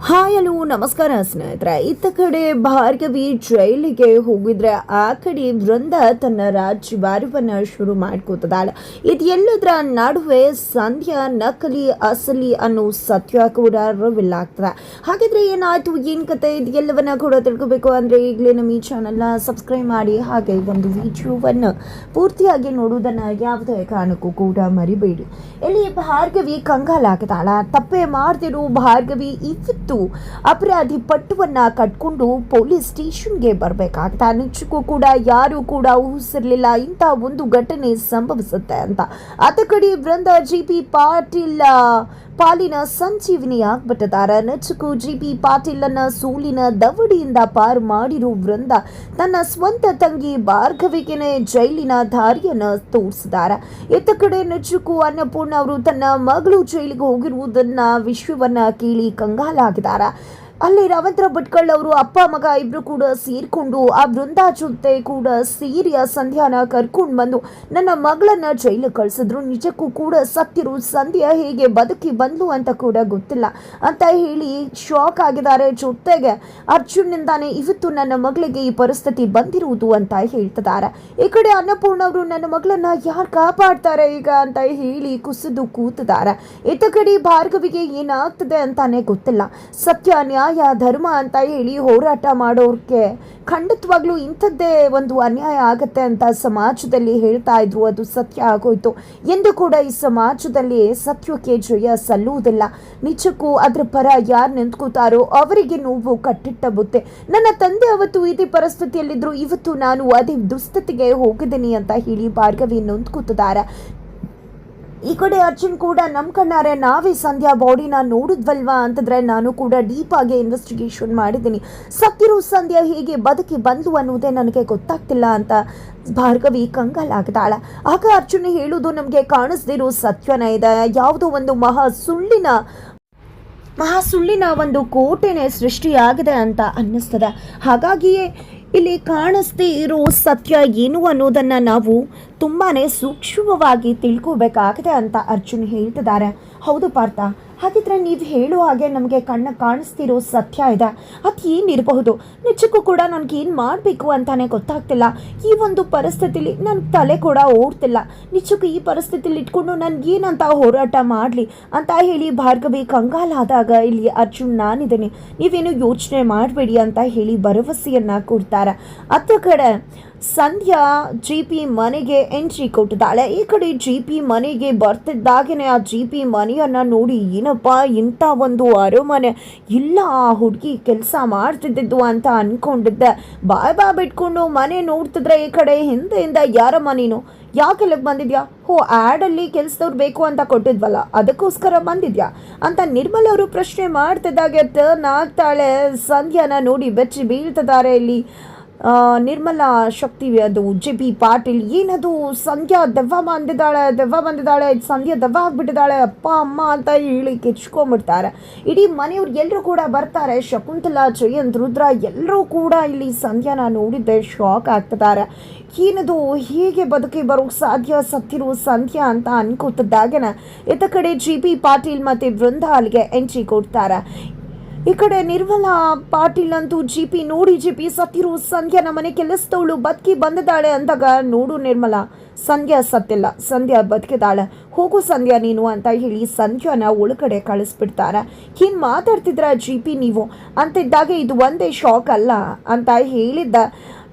Hi hello ನಮಸ್ಕಾರ ಸ್ನೇಹಿತರೆ. ಇತ್ತ ಕಡೆ ಭಾರ್ಗವಿ ಜೈಲಿಗೆ ಹೋಗಿದ್ರೆ ಆ ಕಡೆ ವೃಂದ ತನ್ನ ರಾಜ್ಯಭಾರವನ್ನು ಶುರು ಮಾಡ್ಕೋತದಾಳೆ. ಇದೆಲ್ಲದರ ನಡುವೆ ಸಂಧ್ಯಾ ನಕಲಿ ಅಸಲಿ ಅನ್ನೋ ಸತ್ಯ ಕೂಡ ರಿವೀಲ್ ಆಗ್ತದೆ. ಹಾಗಿದ್ರೆ ಏನಾಯ್ತು, ಏನ್ ಕತೆ, ಇದೆಲ್ಲವನ್ನ ಕೂಡ ತಿಳ್ಕೋಬೇಕು ಅಂದ್ರೆ ಈಗಲೇ ನಮ್ಮ ಈ ಚಾನಲ್ನ ಸಬ್ಸ್ಕ್ರೈಬ್ ಮಾಡಿ, ಹಾಗೆ ಒಂದು ವಿಡಿಯೋವನ್ನು ಪೂರ್ತಿಯಾಗಿ ನೋಡುವುದನ್ನ ಯಾವುದೇ ಕಾರಣಕ್ಕೂ ಕೂಡ ಮರಿಬೇಡಿ. ಇಲ್ಲಿ ಭಾರ್ಗವಿ ಕಂಗಾಲಾಗಿದ್ದಾಳ. ತಪ್ಪೇ ಮಾಡ್ತಿರೋ ಭಾರ್ಗವಿ ಇವತ್ತು ಅಪರಾಧಿ ಪಟ್ಟವನ್ನ ಕಟ್ಕೊಂಡು ಪೊಲೀಸ್ ಸ್ಟೇಷನ್ಗೆ ಬರಬೇಕಾಗ್ತಾ. ನಿಜಕ್ಕೂ ಕೂಡ ಯಾರು ಕೂಡ ಊಹಿಸಿರ್ಲಿಲ್ಲ ಇಂಥ ಒಂದು ಘಟನೆ ಸಂಭವಿಸುತ್ತೆ ಅಂತ. ಅದ ಕಡೆ ವೃಂದ ಜಿ.ಪಿ. ಪಾಟೀಲ್ ಪಾಲಿನ ಸಂಜೀವಿನಿ ಆಗ್ಬಿಟ್ಟಿದ್ದಾರೆ. ನಿಜಕ್ಕೂ ಜಿ.ಪಿ. ಪಾಟೀಲನ್ನ ಸೋಲಿನ ದವಡಿಯಿಂದ ಪಾರು ಮಾಡಿರೋ ವೃಂದ ತನ್ನ ಸ್ವಂತ ತಂಗಿ ಭಾರ್ಗವಿಗೆನೆ ಜೈಲಿನ ದಾರಿಯನ್ನು ತೋರಿಸಿದ್ದಾರೆ. ಇತ್ತ ಕಡೆ ನಿಜಕ್ಕೂ ಅನ್ನಪೂರ್ಣ ಅವರು ತನ್ನ ಮಗಳು ಜೈಲಿಗೆ ಹೋಗಿರುವುದನ್ನ ವಿಷಯವನ್ನ ಕೇಳಿ ಕಂಗಾಲಾಗಿದ್ದಾರೆ. ಅಲ್ಲಿ ರವೀಂದ್ರ ಭಟ್ಕಳ್ ಅವರು ಅಪ್ಪ ಮಗ ಇಬ್ರು ಕೂಡ ಸೇರ್ಕೊಂಡು ಆ ವೃಂದ ಜೊತೆ ಕೂಡ ಸೇರಿ ಆ ಸಂಧ್ಯಾನ ಕರ್ಕೊಂಡು ಬಂದು ನನ್ನ ಮಗಳನ್ನ ಜೈಲಿಗೆ ಕಳಿಸಿದ್ರು. ನಿಜಕ್ಕೂ ಕೂಡ ಸತ್ತಿರು ಸಂಧ್ಯಾ ಹೇಗೆ ಬದುಕಿ ಬಂದ್ಲು ಅಂತ ಕೂಡ ಗೊತ್ತಿಲ್ಲ ಅಂತ ಹೇಳಿ ಶಾಕ್ ಆಗಿದ್ದಾರೆ. ಜೊತೆಗೆ ಅರ್ಜುನ್ನಿಂದಾನೆ ಇವತ್ತು ನನ್ನ ಮಗಳಿಗೆ ಈ ಪರಿಸ್ಥಿತಿ ಬಂದಿರುವುದು ಅಂತ ಹೇಳ್ತಿದ್ದಾರೆ. ಈ ಕಡೆ ಅನ್ನಪೂರ್ಣ ಅವರು ನನ್ನ ಮಗಳನ್ನ ಯಾರು ಕಾಪಾಡ್ತಾರೆ ಈಗ ಅಂತ ಹೇಳಿ ಕುಸಿದು ಕೂತಿದ್ದಾರೆ. ಇತ್ತ ಕಡೆ ಭಾರ್ಗವಿಗೆ ಏನಾಗ್ತದೆ ಅಂತಾನೆ ಗೊತ್ತಿಲ್ಲ. ಸತ್ಯ ನ್ಯಾಯ ಧರ್ಮ ಅಂತ ಹೇಳಿ ಹೋರಾಟ ಮಾಡೋರ್ಗೆ ಖಂಡಿತವಾಗ್ಲೂ ಇಂಥದ್ದೇ ಒಂದು ಅನ್ಯಾಯ ಆಗತ್ತೆ ಅಂತ ಸಮಾಜದಲ್ಲಿ ಹೇಳ್ತಾ ಇದ್ರು. ಅದು ಸತ್ಯ ಆಗೋಯ್ತು ಎಂದು ಕೂಡ ಈ ಸಮಾಜದಲ್ಲಿ ಸತ್ಯಕ್ಕೆ ಜಯ ಸಲ್ಲುವುದಿಲ್ಲ. ನಿಜಕ್ಕೂ ಅದ್ರ ಪರ ಯಾರು ನಿಂತ್ಕೋತಾರೋ ಅವರಿಗೆ ನೋವು ಕಟ್ಟಿಟ್ಟ ಬುತ್ತೆ. ನನ್ನ ತಂದೆ ಅವತ್ತು ಇದೇ ಪರಿಸ್ಥಿತಿಯಲ್ಲಿದ್ರು, ಇವತ್ತು ನಾನು ಅದೇ ದುಸ್ಥಿತಿಗೆ ಹೋಗಿದ್ದೀನಿ ಅಂತ ಹೇಳಿ ಭಾರ್ಗವಿ ನೊಂದ್ಕೋತಿದ್ದಾರೆ. ಈ ಕಡೆ ಅರ್ಜುನ್ ಕೂಡ ನಮ್ಮ ಕಣ್ಣಾರೆ ನಾವೇ ಸಂಧ್ಯಾ ಬಾಡಿನ ನೋಡಿದ್ವಲ್ವಾ ಅಂತಂದ್ರೆ ನಾನು ಕೂಡ ಡೀಪ್ ಆಗಿ ಇನ್ವೆಸ್ಟಿಗೇಷನ್ ಮಾಡಿದ್ದೀನಿ. ಸತ್ತಿರೋ ಸಂಧ್ಯಾ ಹೇಗೆ ಬದುಕಿ ಬಂದು ಅನ್ನೋದೇ ನನಗೆ ಗೊತ್ತಾಗ್ತಿಲ್ಲ ಅಂತ ಭಾರ್ಗವಿ ಕಂಗಾಲಾಗ್ತಾಳ. ಆಗ ಅರ್ಜುನ್ ಹೇಳುವುದು ನಮಗೆ ಕಾಣಿಸ್ದಿರೋ ಸತ್ಯನ ಇದೆ, ಯಾವುದೋ ಒಂದು ಮಹಾ ಸುಳ್ಳಿನ ಒಂದು ಕೋಟೆನೇ ಸೃಷ್ಟಿಯಾಗಿದೆ ಅಂತ ಅನ್ನಿಸ್ತದೆ. ಹಾಗಾಗಿಯೇ ಇಲ್ಲಿ ಕಾಣಿಸ್ದೇ ಇರೋ ಸತ್ಯ ಏನು ಅನ್ನೋದನ್ನು ನಾವು ತುಂಬಾ ಸೂಕ್ಷ್ಮವಾಗಿ ತಿಳ್ಕೋಬೇಕಾಗಿದೆ ಅಂತ ಅರ್ಜುನ್ ಹೇಳ್ತಿದ್ದಾರೆ. ಹೌದು ಪಾರ್ಥ, ಹಾಗಿದ್ರೆ ನೀವು ಹೇಳೋ ಹಾಗೆ ನಮಗೆ ಕಾಣಿಸ್ತಿರೋ ಸತ್ಯ ಇದೆ, ಅದು ಏನಿರಬಹುದು? ನಿಜಕ್ಕೂ ಕೂಡ ನನಗೇನು ಮಾಡಬೇಕು ಅಂತಾನೆ ಗೊತ್ತಾಗ್ತಿಲ್ಲ. ಈ ಒಂದು ಪರಿಸ್ಥಿತಿಲಿ ನನ್ನ ತಲೆ ಕೂಡ ಓಡ್ತಿಲ್ಲ. ನಿಜಕ್ಕೂ ಈ ಪರಿಸ್ಥಿತಿಲಿ ಇಟ್ಕೊಂಡು ನನಗೇನಂತ ಹೋರಾಟ ಮಾಡಲಿ ಅಂತ ಹೇಳಿ ಭಾರ್ಗವಿ ಕಂಗಾಲಾದಾಗ ಇಲ್ಲಿ ಅರ್ಜುನ್ ನಾನಿದ್ದೇನೆ, ನೀವೇನು ಯೋಚನೆ ಮಾಡಬೇಡಿ ಅಂತ ಹೇಳಿ ಭರವಸೆಯನ್ನು ಕೊಡ್ತಾರೆ. ಅತ್ತ ಕಡೆ ಸಂಧ್ಯಾ ಜಿ.ಪಿ. ಮನೆಗೆ ಎಂಟ್ರಿ ಕೊಟ್ಟಿದ್ದಾಳೆ. ಈ ಕಡೆ ಜಿ.ಪಿ. ಮನೆಗೆ ಬರ್ತಿದ್ದಾಗೇನೆ ಆ ಜಿ.ಪಿ. ಮನೆಯನ್ನು ನೋಡಿ ಏನಪ್ಪ ಇಂಥ ಒಂದು ಅರಮನೆ ಇಲ್ಲ, ಆ ಹುಡುಗಿ ಕೆಲಸ ಮಾಡ್ತಿದ್ದು ಅಂತ ಅಂದ್ಕೊಂಡಿದ್ದೆ. ಬಾಯ್ ಬಿಟ್ಕೊಂಡು ಮನೆ ನೋಡ್ತಿದ್ರೆ ಈ ಕಡೆ ಹಿಂದೆಯಿಂದ ಯಾರಮ್ಮ ನೀನು, ಯಾಕೆಲ್ಲಕ್ಕೆ ಬಂದಿದ್ಯಾ? ಆ್ಯಡಲ್ಲಿ ಕೆಲಸದವ್ರು ಬೇಕು ಅಂತ ಕೊಟ್ಟಿದ್ವಲ್ಲ, ಅದಕ್ಕೋಸ್ಕರ ಬಂದಿದ್ಯಾ ಅಂತ ನಿರ್ಮಲ್ ಅವರು ಪ್ರಶ್ನೆ ಮಾಡ್ತಿದ್ದಾಗೆ ಟರ್ನ್ ಆಗ್ತಾಳೆ. ಸಂಧ್ಯಾನ ನೋಡಿ ಬೆಚ್ಚಿ ಬೀಳ್ತಿದ್ದಾರೆ ಇಲ್ಲಿ ನಿರ್ಮಲಾ ಶಕ್ತಿ. ಅದು ಜಿ.ಪಿ. ಪಾಟೀಲ್ ಏನದು ಸಂಧ್ಯಾ ದೆವ್ವ ಬಂದಿದ್ದಾಳೆ, ಸಂಧ್ಯಾ ದೆವ್ವ ಆಗ್ಬಿಟ್ಟಿದ್ದಾಳೆ ಅಪ್ಪ ಅಮ್ಮ ಅಂತ ಹೇಳಿ ಕೆಚ್ಕೊಂಡ್ಬಿಡ್ತಾರೆ. ಇಡೀ ಮನೆಯವ್ರು ಎಲ್ಲರೂ ಕೂಡ ಬರ್ತಾರೆ. ಶಕುಂತಲಾ, ಜಯಂತ್, ರುದ್ರ ಎಲ್ಲರೂ ಕೂಡ ಇಲ್ಲಿ ಸಂಧ್ಯಾನ ನೋಡಿದ್ದೆ ಶಾಕ್ ಆಗ್ತಿದ್ದಾರೆ. ಏನದು ಹೇಗೆ ಬದುಕಿ ಬರೋಕ್ಕೆ ಸಾಧ್ಯ, ಸತ್ತಿರೋ ಸಂಧ್ಯಾ ಅಂತ ಅನ್ಕೋತಿದ್ದಾಗೇನೆ ಇತ್ತ ಕಡೆ ಜಿ.ಪಿ. ಪಾಟೀಲ್ ಮತ್ತು ವೃಂದ ಅಲ್ಲಿಗೆ ಎಂಟ್ರಿ ಕೊಡ್ತಾರೆ. ಈ ಕಡೆ ನಿರ್ಮಲಾ ಪಾಟೀಲ್ ಅಂತೂ ಜಿ.ಪಿ. ನೋಡಿ ಜಿ.ಪಿ. ಸತ್ತಿರೋ ಸಂಧ್ಯಾ ಮನೆ ಕೆಲಸದವಳು ಬದುಕಿ ಬಂದಿದ್ದಾಳೆ ಅಂದಾಗ, ನೋಡು ನಿರ್ಮಲಾ, ಸಂಧ್ಯಾ ಸತ್ತಿಲ್ಲ, ಸಂಧ್ಯಾ ಬದುಕಿದಾಳೆ, ಹೋಗು ಸಂಧ್ಯಾ ನೀನು ಅಂತ ಹೇಳಿ ಸಂಧ್ಯಾನ ಒಳಗಡೆ ಕಳಿಸ್ಬಿಡ್ತಾರೆ. ಏನು ಮಾತಾಡ್ತಿದ್ರ ಜಿ.ಪಿ. ನೀವು ಅಂತಿದ್ದಾಗ ಇದು ಒಂದೇ ಶಾಕ್ ಅಲ್ಲ ಅಂತ ಹೇಳಿದ್ದ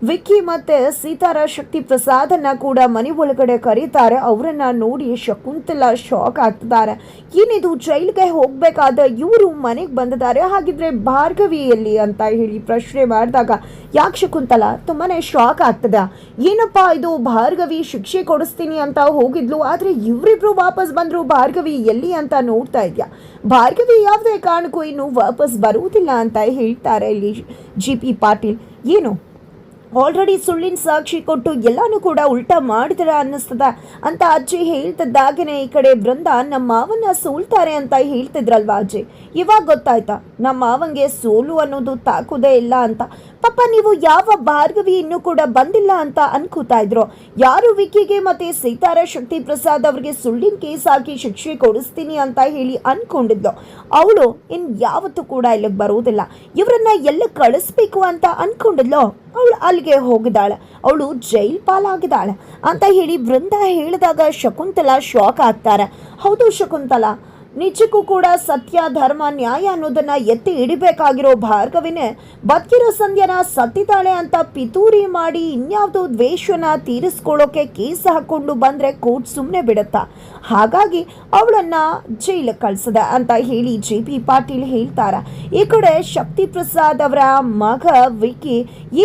ವಿಕ್ಕಿ ಮತ್ತು ಸೀತಾರ ಶಕ್ತಿ ಪ್ರಸಾದನ್ನ ಕೂಡ ಮನೆ ಒಳಗಡೆ ಕರೀತಾರೆ. ಅವರನ್ನ ನೋಡಿ ಶಕುಂತಲಾ ಶಾಕ್ ಆಗ್ತಿದ್ದಾರೆ. ಏನಿದು, ಜೈಲಿಗೆ ಹೋಗಬೇಕಾದ ಇವರು ಮನೆಗೆ ಬಂದಿದ್ದಾರೆ, ಹಾಗಿದ್ರೆ ಭಾರ್ಗವಿಯಲ್ಲಿ ಅಂತ ಹೇಳಿ ಪ್ರಶ್ನೆ ಮಾಡಿದಾಗ ಯಾಕೆ ಶಕುಂತಲಾ ತುಂಬಾ ಶಾಕ್ ಆಗ್ತದೆ. ಏನಪ್ಪ ಇದು, ಭಾರ್ಗವಿ ಶಿಕ್ಷೆ ಕೊಡಿಸ್ತೀನಿ ಅಂತ ಹೋಗಿದ್ಲು, ಆದರೆ ಇವರಿಬ್ರು ವಾಪಸ್ ಬಂದರು, ಭಾರ್ಗವಿ ಎಲ್ಲಿ ಅಂತ ನೋಡ್ತಾ ಇದೆಯಾ? ಭಾರ್ಗವಿ ಯಾವುದೇ ಕಾರಣಕ್ಕೂ ಇನ್ನು ವಾಪಸ್ ಬರುವುದಿಲ್ಲ ಅಂತ ಹೇಳ್ತಾರೆ ಇಲ್ಲಿ ಜಿ.ಪಿ. ಪಾಟೀಲ್. ಏನು ಆಲ್ರೆಡಿ ಸುಳ್ಳಿನ ಸಾಕ್ಷಿ ಕೊಟ್ಟು ಎಲ್ಲಾನು ಕೂಡ ಉಲ್ಟಾ ಮಾಡಿದ್ರ ಅನ್ನಿಸ್ತದ ಅಂತ ಅಜ್ಜಿ ಹೇಳ್ತಿದ್ದಾಗನೆ ಈ ಕಡೆ ಬೃಂದ ನಮ್ಮ ಮಾವನ್ನ ಸೋಲ್ತಾರೆ ಅಂತ ಹೇಳ್ತಿದ್ರಲ್ವಾ ಅಜ್ಜಿ, ಇವಾಗ ಗೊತ್ತಾಯ್ತಾ ನಮ್ಮ ಮಾವಂಗೆ ಸೋಲು ಅನ್ನೋದು ತಾಕುದೇ ಇಲ್ಲ ಅಂತ. ಪಾಪ ನೀವು ಯಾವ ಭಾರ್ಗವಿ ಇನ್ನೂ ಕೂಡ ಬಂದಿಲ್ಲ ಅಂತ ಅನ್ಕೋತಾ ಇದ್ರು. ಯಾರು ವಿಕಿಗೆ ಮತ್ತೆ ಸೀತಾರ ಶಕ್ತಿ ಪ್ರಸಾದ್ ಅವ್ರಿಗೆ ಸುಳ್ಳಿನ ಕೇಸ್ ಹಾಕಿ ಶಿಕ್ಷೆ ಕೊಡಿಸ್ತೀನಿ ಅಂತ ಹೇಳಿ ಅನ್ಕೊಂಡಿದ್ಲು, ಅವಳು ಇನ್ ಯಾವತ್ತೂ ಕೂಡ ಇಲ್ಲಿಗೆ ಬರೋದಿಲ್ಲ, ಇವರನ್ನ ಎಲ್ಲ ಕಳಿಸ್ಬೇಕು ಅಂತ ಅನ್ಕೊಂಡಿದ್ಲು. ಅವಳು ಅಲ್ಲಿಗೆ ಹೋಗಿದ್ದಾಳೆ, ಅವಳು ಜೈಲ್ ಪಾಲಾಗಿದ್ದಾಳೆ ಅಂತ ಹೇಳಿ ಬೃಂದ ಹೇಳಿದಾಗ ಶಕುಂತಲಾ ಶಾಕ್ ಆಗ್ತಾರೆ. ಹೌದು ಶಕುಂತಲಾ, ನಿಜಕ್ಕೂ ಕೂಡ ಸತ್ಯ ಧರ್ಮ ನ್ಯಾಯ ಅನ್ನೋದನ್ನ ಎತ್ತಿ ಹಿಡಿಬೇಕಾಗಿರೋ ಭಾರ್ಗವಿನೇ ಬದುಕಿರೋ ಸಂಧ್ಯಾನ ಸತ್ತಿದ್ದಾಳೆ ಅಂತ ಪಿತೂರಿ ಮಾಡಿ ಇನ್ಯಾವುದೋ ದ್ವೇಷನ ತೀರಿಸ್ಕೊಳ್ಳೋಕೆ ಕೇಸ್ ಹಾಕೊಂಡು ಬಂದ್ರೆ ಕೋರ್ಟ್ ಸುಮ್ಮನೆ ಬಿಡುತ್ತಾ, ಹಾಗಾಗಿ ಅವಳನ್ನ ಜೈಲಿಗೆ ಕಳ್ಸದ ಅಂತ ಹೇಳಿ JP ಪಾಟೀಲ್ ಹೇಳ್ತಾರ. ಈ ಕಡೆ ಶಕ್ತಿ ಪ್ರಸಾದ್ ಅವರ ಮಗ ವಿಕಿ,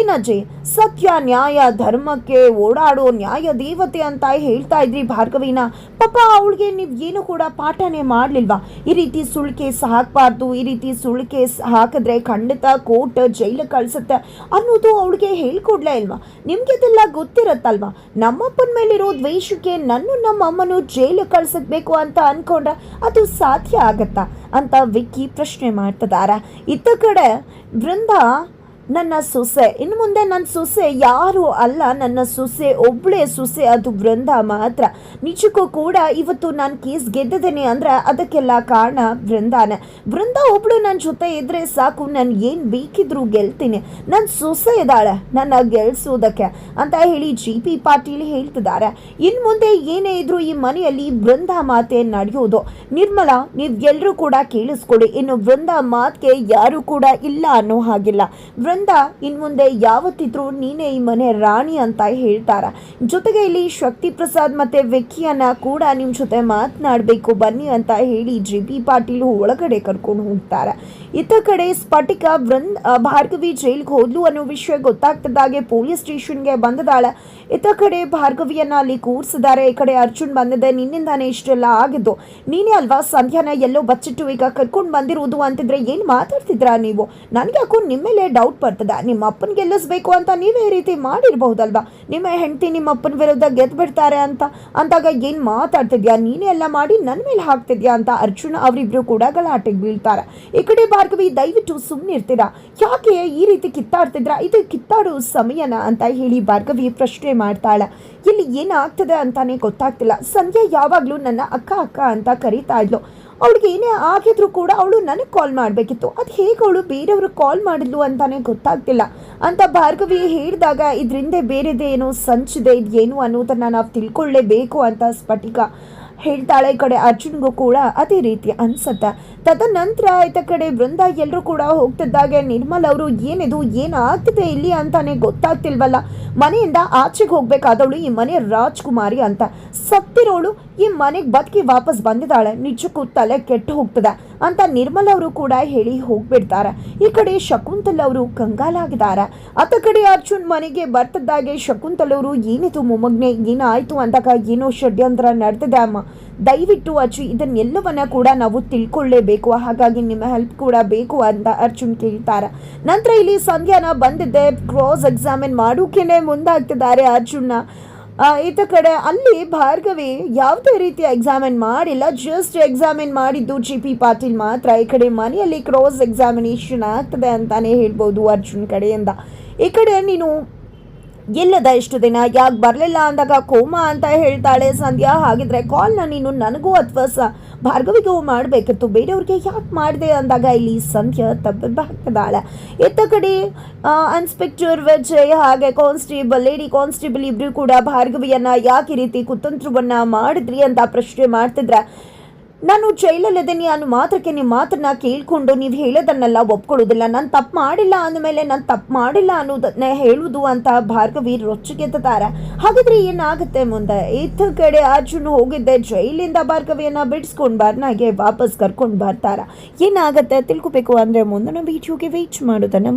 ಏನಜ್ಜಿ ಸತ್ಯ ನ್ಯಾಯ ಧರ್ಮಕ್ಕೆ ಓಡಾಡೋ ನ್ಯಾಯ ದೇವತೆ ಅಂತ ಹೇಳ್ತಾ ಇದ್ರಿ ಭಾರ್ಗವಿನ, ಪಾಪ ಅವಳಿಗೆ ನೀವು ಏನು ಕೂಡ ಪಾಠನೆ ಮಾಡ್ಲಿಲ್ವಾ? ಈ ರೀತಿ ಸುಳ್ಳು ಕೇಸ್ ಹಾಕಬಾರ್ದು, ಈ ರೀತಿ ಸುಳ್ಳು ಕೇಸ್ ಹಾಕಿದ್ರೆ ಖಂಡಿತ ಕೋರ್ಟ್ ಜೈಲಿಗೆ ಕಳ್ಸುತ್ತೆ ಅನ್ನೋದು ಅವಳಿಗೆ ಹೇಳ್ಕೊಡ್ಲೇ ಇಲ್ವಾ? ನಿಮ್ಗೆ ಇದೆಲ್ಲ ಗೊತ್ತಿರತ್ತಲ್ವಾ? ನಮ್ಮಪ್ಪನ ಮೇಲಿರೋ ದ್ವೇಷಕ್ಕೆ ನಮ್ಮ ಅಮ್ಮನು ಜೈಲಿಗೆ ಕಳ್ಸಬೇಕು ಅಂತ ಅನ್ಕೊಂಡ್ರೆ ಅದು ಸಾಧ್ಯ ಆಗತ್ತಾ ಅಂತ ವಿಕ್ಕಿ ಪ್ರಶ್ನೆ ಮಾಡ್ತಿದಾರ. ಇತ್ತ ಕಡೆ ಬೃಂದ, ನನ್ನ ಸೊಸೆ ಇನ್ನು ಮುಂದೆ ನನ್ನ ಸೊಸೆ ಯಾರು ಅಲ್ಲ, ನನ್ನ ಸೊಸೆ ಒಬ್ಬಳೇ ಸೊಸೆ, ಅದು ಬೃಂದ ಮಾತ್ರ. ನಿಜಕ್ಕೂ ಕೂಡ ಇವತ್ತು ನಾನು ಕೇಸ್ ಗೆದ್ದಿದ್ದೇನೆ ಅಂದ್ರೆ ಅದಕ್ಕೆಲ್ಲ ಕಾರಣ ಬೃಂದಾನೆ. ಬೃಂದ ಒಬ್ಳು ನನ್ನ ಜೊತೆ ಇದ್ರೆ ಸಾಕು, ನಾನು ಏನು ಬೇಕಿದ್ರು ಗೆಲ್ತೀನಿ, ನನ್ನ ಸೊಸೆ ಇದ್ದಾಳೆ ನನ್ನ ಗೆಲ್ಸೋದಕ್ಕೆ ಅಂತ ಹೇಳಿ JP ಪಾಟೀಲ್ ಹೇಳ್ತಿದ್ದಾರೆ. ಇನ್ನು ಮುಂದೆ ಏನೇ ಇದ್ರು ಈ ಮನೆಯಲ್ಲಿ ಬೃಂದ ಮಾತೆ ನಡೆಯೋದು. ನಿರ್ಮಲಾ, ನೀವು ಎಲ್ಲರೂ ಕೂಡ ಕೇಳಿಸ್ಕೊಡಿ, ಇನ್ನು ಬೃಂದ ಮಾತ್ಗೆ ಯಾರು ಕೂಡ ಇಲ್ಲ ಅನ್ನೋ ಹಾಗಿಲ್ಲ. ಇನ್ ಮುಂದೆ ಯಾವತ್ತಿದ್ರು ನೀನೇ ಈ ಮನೆ ರಾಣಿ ಅಂತ ಹೇಳ್ತಾರ. ಜೊತೆಗೆ ಇಲ್ಲಿ ಶಕ್ತಿ ಪ್ರಸಾದ್ ಮತ್ತೆ ವಿಕಿಯನ್ನ ಕೂಡ ನಿಮ್ ಜೊತೆ ಮಾತನಾಡಬೇಕು ಬನ್ನಿ ಅಂತ ಹೇಳಿ JP ಪಾಟೀಲ್ ಒಳಗಡೆ ಕರ್ಕೊಂಡು ಹೋಗ್ತಾರೆ. ಇತ್ತ ಕಡೆ ಸ್ಫಟಿಕ ಭಾರ್ಗವಿ ಜೈಲ್ಗೆ ಹೋದ್ಲು ಅನ್ನೋ ವಿಷಯ ಗೊತ್ತಾಗ್ತದಾಗೆ ಪೊಲೀಸ್ ಸ್ಟೇಷನ್ಗೆ ಬಂದಿದ್ದಾಳೆ. ಇತ್ತ ಕಡೆ ಭಾರ್ಗವಿಯನ್ನ ಅಲ್ಲಿ ಕೂರಿಸಿದ್ದಾರೆ. ಈ ಕಡೆ ಅರ್ಜುನ್ ಬಂದಿದೆ, ನಿನ್ನಿಂದಾನೇ ಇಷ್ಟೆಲ್ಲ ಆಗಿದ್ದು, ನೀನೇ ಅಲ್ವಾ ಸಂಧ್ಯಾನ ಎಲ್ಲೋ ಬಚ್ಚಿಟ್ಟು ಈಗ ಕರ್ಕೊಂಡು ಬಂದಿರುವುದು ಅಂತಿದ್ರೆ ಏನ್ ಮಾತಾಡ್ತಿದ್ರಾ ನೀವು? ನನ್ಗೆ ಯಾಕೋ ನಿಮ್ಮೇಲೆ ಡೌಟ್ ಬರ್ತದ, ನಿಮ್ಮ ಅಪ್ಪನ ಗೆಲ್ಲಿಸ್ಬೇಕು ಅಂತ ನೀವೇ ಈ ರೀತಿ ಮಾಡಿರ್ಬಹುದಲ್ವಾ? ನಿಮ್ಮ ಹೆಂಡತಿ ನಿಮ್ಮ ಅಪ್ಪನ ವಿರುದ್ಧ ಗೆದ್ದು ಬಿಡ್ತಾರೆ ಅಂತಾಗ ಏನ್ ಮಾತಾಡ್ತಿದ್ಯಾ, ನೀನೇ ಎಲ್ಲ ಮಾಡಿ ನನ್ನ ಮೇಲೆ ಹಾಕ್ತಿದ್ಯಾ ಅಂತ ಅರ್ಜುನ್ ಅವರಿಬ್ರು ಕೂಡ ಗಲಾಟೆಗೆ ಬೀಳ್ತಾರೆ. ಈ ಕಡೆ ಭಾರ್ಗವಿ, ದಯವಿಟ್ಟು ಸುಮ್ಮನೆ ಇರ್ತೀರಾ, ಯಾಕೆ ಈ ರೀತಿ ಕಿತ್ತಾಡ್ತಿದ್ರ, ಇದು ಕಿತ್ತಾಡೋ ಸಮಯನ ಅಂತ ಹೇಳಿ ಭಾರ್ಗವಿ ಪ್ರಶ್ನೆ ಮಾಡ್ತಾಳೆ. ಇಲ್ಲಿ ಏನಾಗ್ತದೆ ಅಂತಾನೆ ಗೊತ್ತಾಗ್ತಿಲ್ಲ. ಸಂಧ್ಯಾ ಯಾವಾಗ್ಲೂ ನನ್ನ ಅಕ್ಕ ಅಕ್ಕ ಅಂತ ಕರೀತಾ ಇದ್ಲು, ಅವಳಿಗೆ ಏನೇ ಆಗಿದ್ರು ಕೂಡ ಅವಳು ನನಗೆ ಕಾಲ್ ಮಾಡಬೇಕಿತ್ತು, ಅದು ಹೇಗೆ ಅವಳು ಬೇರೆಯವ್ರಿಗೆ ಕಾಲ್ ಮಾಡಿದ್ಲು ಅಂತಾನೆ ಗೊತ್ತಾಗ್ತಿಲ್ಲ ಅಂತ ಭಾರ್ಗವಿ ಹೇಳಿದಾಗ ಇದರಿಂದ ಬೇರೆದೇ ಏನೋ ಸಂಚಿದೆ ಇದೇನು ಅನ್ನೋದನ್ನ ನಾವು ತಿಳ್ಕೊಳ್ಳೇಬೇಕು ಅಂತ ಸ್ಫಟಿಕ ಹೇಳ್ತಾಳೆ. ಈ ಕಡೆ ಅರ್ಜುನ್ಗೂ ಕೂಡ ಅದೇ ರೀತಿ ಅನ್ಸತ್ತೆ. ತದನಂತರ ಇತ್ತ ಕಡೆ ಬೃಂದ ಎಲ್ಲರೂ ಕೂಡ ಹೋಗ್ತಿದ್ದಾಗೆ ನಿರ್ಮಲ್ ಅವರು ಏನಿದು ಏನಾಗ್ತಿದೆ ಇಲ್ಲಿ ಅಂತಾನೆ ಗೊತ್ತಾಗ್ತಿಲ್ವಲ್ಲ, ಮನೆಯಿಂದ ಆಚೆಗೆ ಹೋಗ್ಬೇಕಾದವಳು ಈ ಮನೆ ರಾಜ್ಕುಮಾರಿ ಅಂತ, ಸತ್ತಿರೋಳು ಈ ಮನೆಗೆ ಬದುಕಿ ವಾಪಸ್ ಬಂದಿದ್ದಾಳೆ, ನಿಜಕ್ಕೂ ತಲೆ ಕೆಟ್ಟು ಹೋಗ್ತದೆ ಅಂತ ನಿರ್ಮಲ್ ಅವರು ಕೂಡ ಹೇಳಿ ಹೋಗ್ಬಿಡ್ತಾರೆ. ಈ ಕಡೆ ಶಕುಂತಲ್ ಅವರು ಕಂಗಾಲಾಗಿದ್ದಾರೆ. ಅತ್ತ ಕಡೆ ಅರ್ಜುನ್ ಮನೆಗೆ ಬರ್ತಿದ್ದಾಗೆ ಶಕುಂತಲ್ ಅವರು ಏನಿದು ಮೊಮ್ಮಗ್ನೆ ಏನಾಯ್ತು ಅಂದಾಗ ಏನೋ ಷಡ್ಯಂತ್ರ ನಡೆದಿದೆ ಅಮ್ಮ, ದಯವಿಟ್ಟು ಅಜ್ಜಿ ಇದನ್ನೆಲ್ಲವನ್ನ ಕೂಡ ನಾವು ತಿಳ್ಕೊಳ್ಳೇಬೇಕು, ಹಾಗಾಗಿ ನಿಮ್ಮ ಹೆಲ್ಪ್ ಕೂಡ ಬೇಕು ಅಂತ ಅರ್ಜುನ್ ಕೇಳ್ತಾರೆ. ನಂತರ ಇಲ್ಲಿ ಸಂಧ್ಯಾನ ಬಂದಿದ್ದೆ ಕ್ರಾಸ್ ಎಕ್ಸಾಮಿನ್ ಮಾಡೋಕೆನೆ ಮುಂದಾಗ್ತಿದ್ದಾರೆ ಅರ್ಜುನ್ನ. ಇತ್ತ ಕಡೆ ಅಲ್ಲಿ ಭಾರ್ಗವಿ ಯಾವುದೇ ರೀತಿಯ ಎಕ್ಸಾಮಿನ್ ಮಾಡಿಲ್ಲ, ಜಸ್ಟ್ ಎಕ್ಸಾಮಿನ್ ಮಾಡಿದ್ದು JP ಪಾಟೀಲ್ ಮಾತ್ರ. ಈ ಕಡೆ ಮನೆಯಲ್ಲಿ ಕ್ರಾಸ್ ಎಕ್ಸಾಮಿನೇಷನ್ ಆಗ್ತದೆ ಅಂತಾನೆ ಹೇಳ್ಬೋದು ಅರ್ಜುನ್ ಕಡೆಯಿಂದ. ಈ ಕಡೆ ನೀನು ಎಲ್ಲದ ಇಷ್ಟು ದಿನ ಯಾಕೆ ಬರಲಿಲ್ಲ ಅಂದಾಗ ಕೋಮಾ ಅಂತ ಹೇಳ್ತಾಳೆ ಸಂಧ್ಯಾ. ಹಾಗಿದ್ರೆ ಕಾಲ್ನ ನೀನು ನನಗೂ ಅಥವಾ ಭಾರ್ಗವಿಗೂ ಮಾಡಬೇಕಿತ್ತು, ಬೇರೆಯವ್ರಿಗೆ ಯಾಕೆ ಮಾಡಿದೆ ಅಂದಾಗ ಇಲ್ಲಿ ಸಂಧ್ಯಾ ತಬ್ಬಿದ್ದಾಳೆ. ಇತ್ತ ಕಡೆ ಇನ್ಸ್ಪೆಕ್ಟರ್ ವಿಜಯ್ ಹಾಗೆ ಕಾನ್ಸ್ಟೇಬಲ್ ಲೇಡಿ ಕಾನ್ಸ್ಟೇಬಲ್ ಇಬ್ರು ಕೂಡ ಭಾರ್ಗವಿಯನ್ನ ಯಾಕೆ ರೀತಿ ಕುತಂತ್ರವನ್ನ ಮಾಡಿದ್ರಿ ಅಂತ ಪ್ರಶ್ನೆ ಮಾಡ್ತಿದ್ರೆ, ನಾನು ಜೈಲಲ್ಲಿದ್ದೀನಿ ಅನ್ನೋ ಮಾತ್ರಕ್ಕೆ ನಿಮ್ಮ ಮಾತನ್ನ ಕೇಳ್ಕೊಂಡು ನೀವು ಹೇಳೋದನ್ನೆಲ್ಲ ಒಪ್ಕೊಳ್ಳೋದಿಲ್ಲ, ನಾನು ತಪ್ಪು ಮಾಡಿಲ್ಲ ಅಂದಮೇಲೆ ನಾನು ತಪ್ಪು ಮಾಡಿಲ್ಲ ಅನ್ನೋದನ್ನೇ ಹೇಳುವುದು ಅಂತ ಭಾರ್ಗವಿ ರೊಚ್ಚಿಗೆತ್ತಾರೆ. ಹಾಗಾದ್ರೆ ಏನಾಗುತ್ತೆ ಮುಂದೆ? ಇತ್ತ ಕಡೆ ಅರ್ಜುನ್ ಹೋಗಿದ್ದೆ ಜೈಲಿಂದ ಭಾರ್ಗವಿಯನ್ನ ಬಿಡಿಸ್ಕೊಂಡು ಬರ್ನಾಗೆ ವಾಪಸ್ ಕರ್ಕೊಂಡು ಬರ್ತಾರ. ಏನಾಗುತ್ತೆ ತಿಳ್ಕೊಬೇಕು ಅಂದ್ರೆ ಮುಂದಿನ ವಿಡಿಯೋಗೆ ವೇಟ್ ಮಾಡೋದನ್ನ